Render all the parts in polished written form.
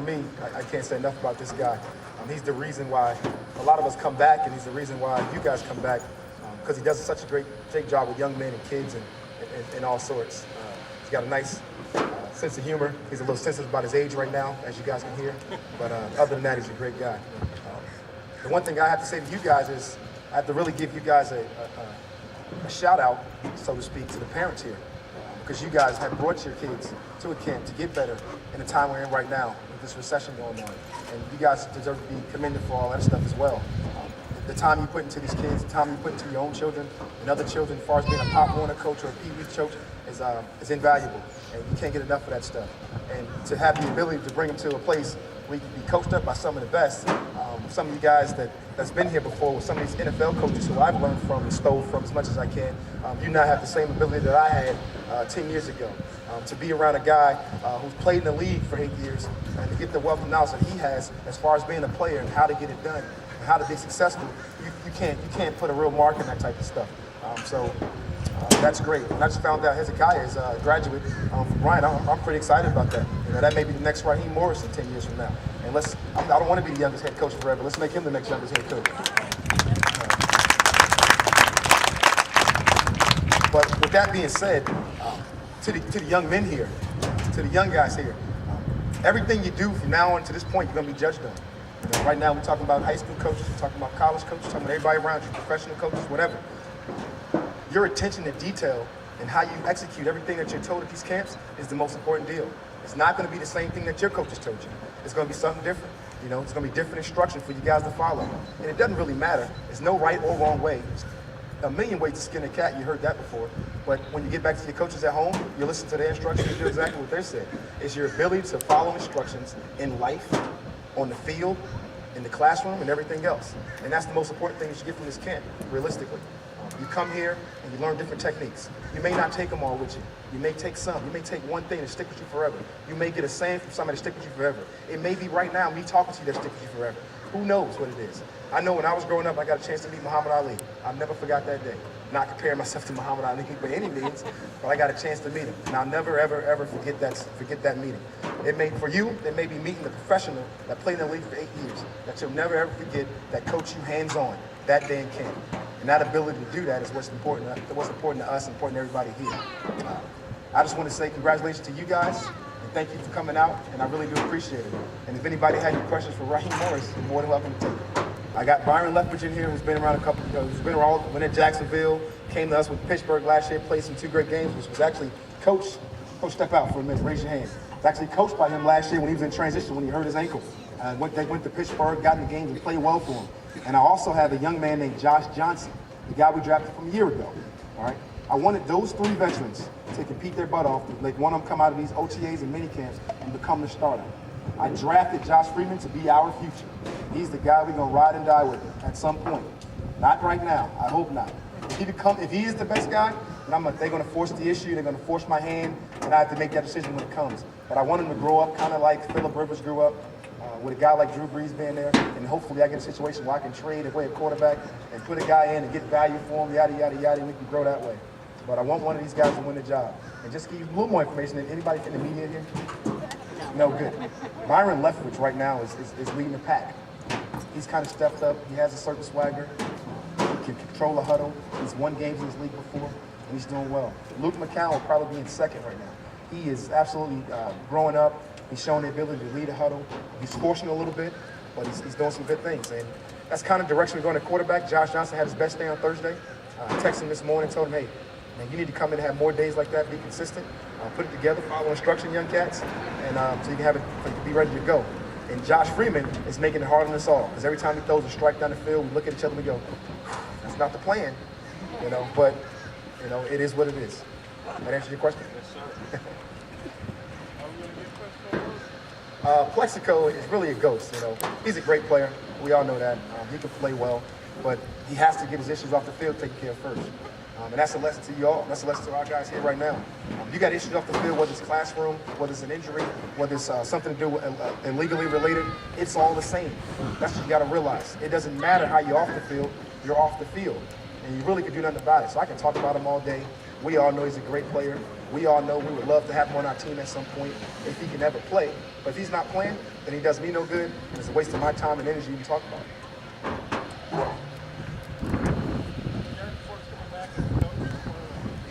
me, I can't say enough about this guy. He's the reason why a lot of us come back, and he's the reason why you guys come back, because he does such a great job with young men and kids and all sorts. He's got a nice sense of humor. He's a little sensitive about his age right now, as you guys can hear. But other than that, he's a great guy. The one thing I have to say to you guys is I have to really give you guys a shout out, so to speak, to the parents here. Because you guys have brought your kids to a camp to get better in the time we're in right now with this recession going on. And you guys deserve to be commended for all that stuff as well. The time you put into these kids, the time you put into your own children and other children, as far as being a Pop Warner coach or a Pee Wee coach, is invaluable. And you can't get enough of that stuff. And to have the ability to bring them to a place where you can be coached up by some of the best, some of you guys that's been here before, with some of these NFL coaches who I've learned from and stole from as much as I can, you now have the same ability that I had 10 years ago. To be around a guy who's played in the league for 8 years and to get the wealth of knowledge that he has as far as being a player and how to get it done and how to be successful, you can't put a real mark in that type of stuff. That's great. And I just found out Hezekiah is a graduate from Ryan. I'm pretty excited about that. That may be the next Raheem Morrison 10 years from now. And I don't want to be the youngest head coach forever. Let's make him the next youngest head coach. But with that being said, to the young men here, to the young guys here, everything you do from now on to this point, you're going to be judged on. Right now, we're talking about high school coaches, we're talking about college coaches, we're talking about everybody around you, professional coaches, whatever. Your attention to detail and how you execute everything that you're told at these camps is the most important deal. It's not going to be the same thing that your coaches told you. It's going to be something different. It's going to be different instruction for you guys to follow. And it doesn't really matter. There's no right or wrong way. There's a million ways to skin a cat. You heard that before. But when you get back to your coaches at home, you listen to their instructions and do exactly what they're saying. It's your ability to follow instructions in life, on the field, in the classroom, and everything else. And that's the most important thing that you get from this camp, realistically. You come here and you learn different techniques. You may not take them all with you. You may take some. You may take one thing and stick with you forever. You may get a saying from somebody to stick with you forever. It may be right now me talking to you that stick with you forever. Who knows what it is? I know when I was growing up, I got a chance to meet Muhammad Ali. I never forgot that day. Not comparing myself to Muhammad Ali by any means, but I got a chance to meet him. And I'll never, ever, ever forget that meeting. For you, it may be meeting the professional that played in the league for 8 years, that you'll never, ever forget, that coached you hands-on that day in camp. And that ability to do that is what's important to us, important to everybody here. I just want to say congratulations to you guys, and thank you for coming out, and I really do appreciate it. And if anybody had any questions for Raheem Morris, you're more than welcome to take it. I got Byron Leftwich in here, who's been around who's been around, went at Jacksonville, came to us with Pittsburgh last year, played some 2 great games, which was actually Coach, step out for a minute, raise your hand. It's actually coached by him last year when he was in transition, when he hurt his ankle. They went to Pittsburgh, got in the games, and played well for him. And I also have a young man named Josh Johnson, the guy we drafted from a year ago. All right. I wanted those 3 veterans to compete their butt off, to make one of them come out of these OTAs and mini camps and become the starter. I drafted Josh Freeman to be our future. He's the guy we're gonna ride and die with at some point. Not right now. I hope not. If he is the best guy, then they're gonna force the issue. They're gonna force my hand, and I have to make that decision when it comes. But I want him to grow up kind of like Phillip Rivers grew up. With a guy like Drew Brees being there, and hopefully I get a situation where I can trade away a quarterback and put a guy in and get value for him, yada, yada, yada, and we can grow that way. But I want one of these guys to win the job. And just give you a little more information. Anybody in the media here? No, good. Byron Leftwich right now is leading the pack. He's kind of stepped up. He has a certain swagger. He can control a huddle. He's won games in this league before, and he's doing well. Luke McCown will probably be in second right now. He is absolutely growing up. He's showing the ability to lead a huddle. He's forcing a little bit, but he's doing some good things. And that's kind of direction we're going to quarterback. Josh Johnson had his best day on Thursday. I texted him this morning, told him, hey, man, you need to come in and have more days like that, be consistent, put it together, follow instruction, young cats, and so you can have it, be ready to go. And Josh Freeman is making it hard on us all, because every time he throws a strike down the field, we look at each other and we go, that's not the plan, but, it is what it is. That answer your question? Yes, sir. Plexico is really a ghost, He's a great player. We all know that. He can play well, but he has to get his issues off the field taken care of first. And that's a lesson to you all. That's a lesson to our guys here right now. You got issues off the field, whether it's classroom, whether it's an injury, whether it's something to do with illegally related, it's all the same. That's what you got to realize. It doesn't matter how you're off the field, you're off the field. And you really can do nothing about it. So I can talk about them all day. We all know he's a great player. We all know we would love to have him on our team at some point if he can ever play. But if he's not playing, then he does me no good, and it's a waste of my time and energy to talk about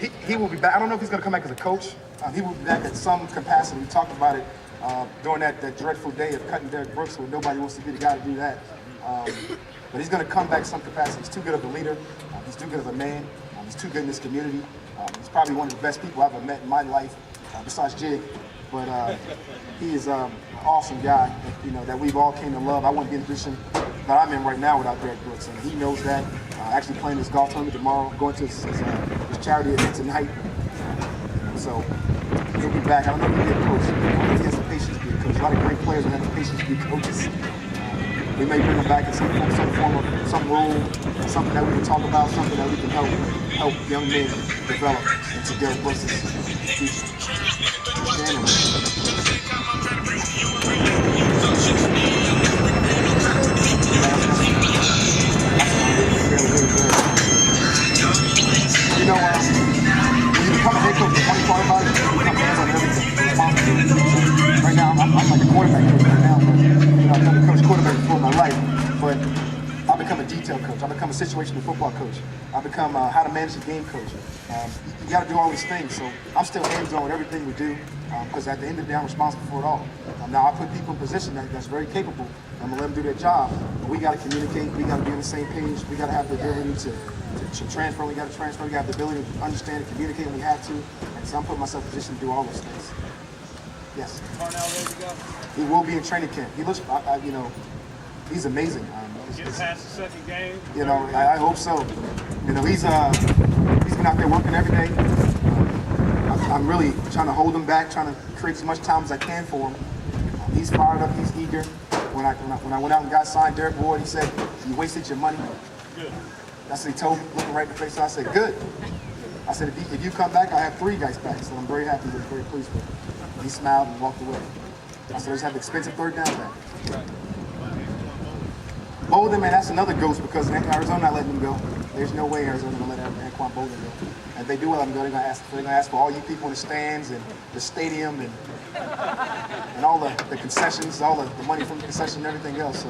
it. He will be back. I don't know if he's going to come back as a coach. He will be back at some capacity. We talked about it during that dreadful day of cutting Derek Brooks, where nobody wants to be the guy to do that. But he's going to come back some capacity. He's too good of a leader. He's too good of a man. He's too good in this community. He's probably one of the best people I've ever met in my life, besides Jig. But he is an awesome guy, that we've all came to love. I wouldn't be in the position that I'm in right now without Derek Brooks, and he knows that. Actually playing his golf tournament tomorrow, going to his charity event tonight. So he'll be back. I don't know if he'll be a coach. I don't know if he has the patience to be a coach. A lot of great players don't have the patience to be coaches. We may bring him back in some form of some role, something that we can talk about, something that we can help young men develop into Derek Brooks' future. When you become a head coach, the funny part about it, you become hands on everything. Right now, I'm like a quarterback coach right now. I've never coached quarterback before in my life, but I become a detail coach. I become a situational football coach. I become how to manage the game coach. You got to do all these things. So I'm still hands-on with everything we do, because at the end of the day, I'm responsible for it all. Now, I put people in position that's very capable. I'm going to let them do their job. But we got to communicate. We got to be on the same page. We got to have the ability to transfer. We got to transfer. We got the ability to understand and communicate when we have to. And so I'm putting myself in position to do all those things. Yes. Parnell ready to go? He will be in training camp. He looks, he's amazing. Get past the second game. I hope so. He's been out there working every day. I'm really trying to hold him back, trying to create as much time as I can for him. He's fired up. He's eager. When I went out and got signed Derek Ward, he said, "You wasted your money." Good. That's what he told me, looking right in the face. So I said, "Good." I said, if you come back, I have 3 guys back. So I'm very happy with it, very pleased with it. He smiled and walked away. I said, I just have expensive third down back. Bolden, man, that's another ghost, because Arizona not letting him go. There's no way Arizona's going to let Anquan Bolden go. And if they do let him go, they're going to ask for all you people in the stands and the stadium and all the concessions, all the money from the concession and everything else. So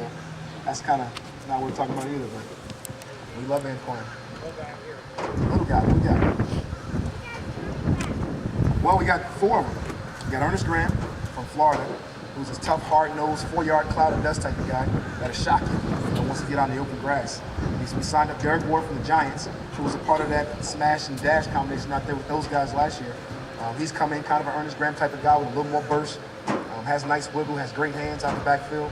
that's kind of not what we're talking about either, but we love Anquan. Little guy. Well, we got 4 of them. We got Ernest Graham from Florida, who's a tough, hard-nosed, 4-yard cloud of dust type of guy that'll shock you and wants to get on the open grass. We signed up Derek Ward from the Giants, who was a part of that smash and dash combination out there with those guys last year. He's come in kind of an Ernest Graham type of guy with a little more burst, has nice wiggle, has great hands out the backfield.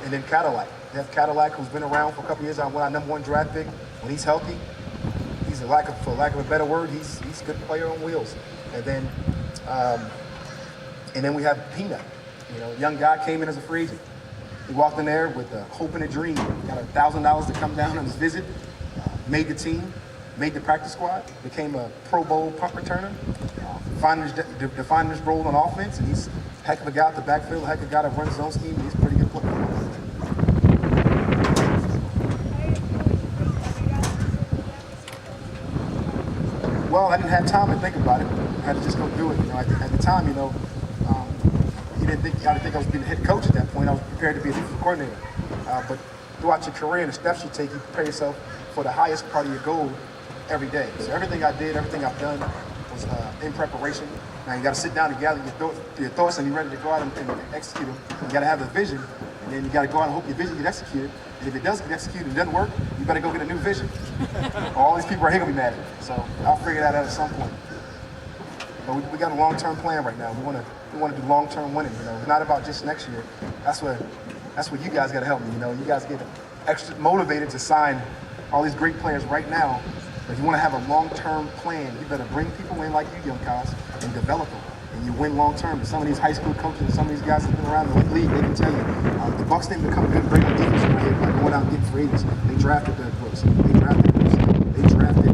And then Cadillac. They have Cadillac, who's been around for a couple years. I won our #1 draft pick. When he's healthy, he's for lack of a better word, he's a good player on wheels. And then we have Peanut. Young guy came in as a free agent. He walked in there with a hope and a dream. Got $1,000 to come down on his visit. Made the team, made the practice squad, became a Pro Bowl punt returner. Defined his role on offense, and he's a heck of a guy at the backfield, a heck of a guy that runs his own scheme. He's a pretty good player. Well, I didn't have time to think about it. I had to just go do it. At the time, I didn't think I was being a head coach at that point. I was prepared to be a defensive coordinator. But throughout your career and the steps you take, you prepare yourself for the highest part of your goal every day. So everything I did, everything I've done was in preparation. Now you got to sit down and gather your thoughts and be ready to go out and execute them. You got to have the vision, and then you got to go out and hope your vision gets executed. And if it does get executed and doesn't work, you better go get a new vision. All these people are here gonna be mad at me. So I'll figure that out at some point. But we got a long-term plan right now. We want to do long-term winning. It's not about just next year. That's where you guys got to help me. You guys get extra motivated to sign all these great players right now. But if you want to have a long-term plan, you better bring people in like you young guys and develop them. And you win long-term. And some of these high school coaches and some of these guys that have been around the league, they can tell you, the Bucs didn't become good great on defense right here by going out and getting free agents. They drafted Derek Brooks. They drafted Bruce. They drafted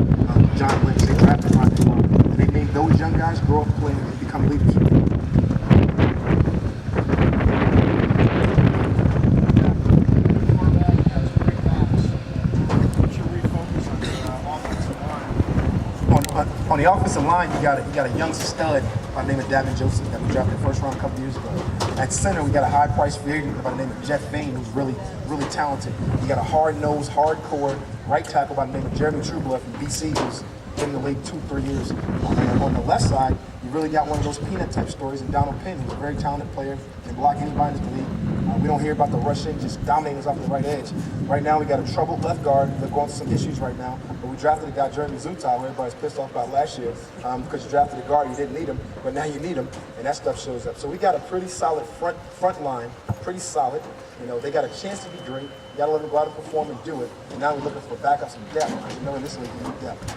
John Lynch. They drafted Rodney Moore. And they made those young guys grow up playing and become leaders. On On the offensive line, you got a young stud by the name of Davin Joseph that we drafted first round a couple years ago. At center, we got a high-priced free agent by the name of Jeff Vane, who's really talented. You got a hard-nosed, hardcore right tackle by the name of Jeremy Trueblood from BC, who's been in the league 2-3 years. On the left side, you really got one of those peanut type stories in Donald Penn, who's a very talented player, can block anybody in this league. We don't hear about the rushing, just dominating us off the right edge. Right now, we got a troubled left guard. They're going through some issues right now. But we drafted a guy, Jeremy Zutai, who everybody's pissed off about last year because you drafted a guard, you didn't need him, but now you need him, and that stuff shows up. So we got a pretty solid front line, pretty solid. You know, they got a chance to be great. You got to let them go out and perform and do it. And now we're looking for backups and depth because you know in this league you need depth.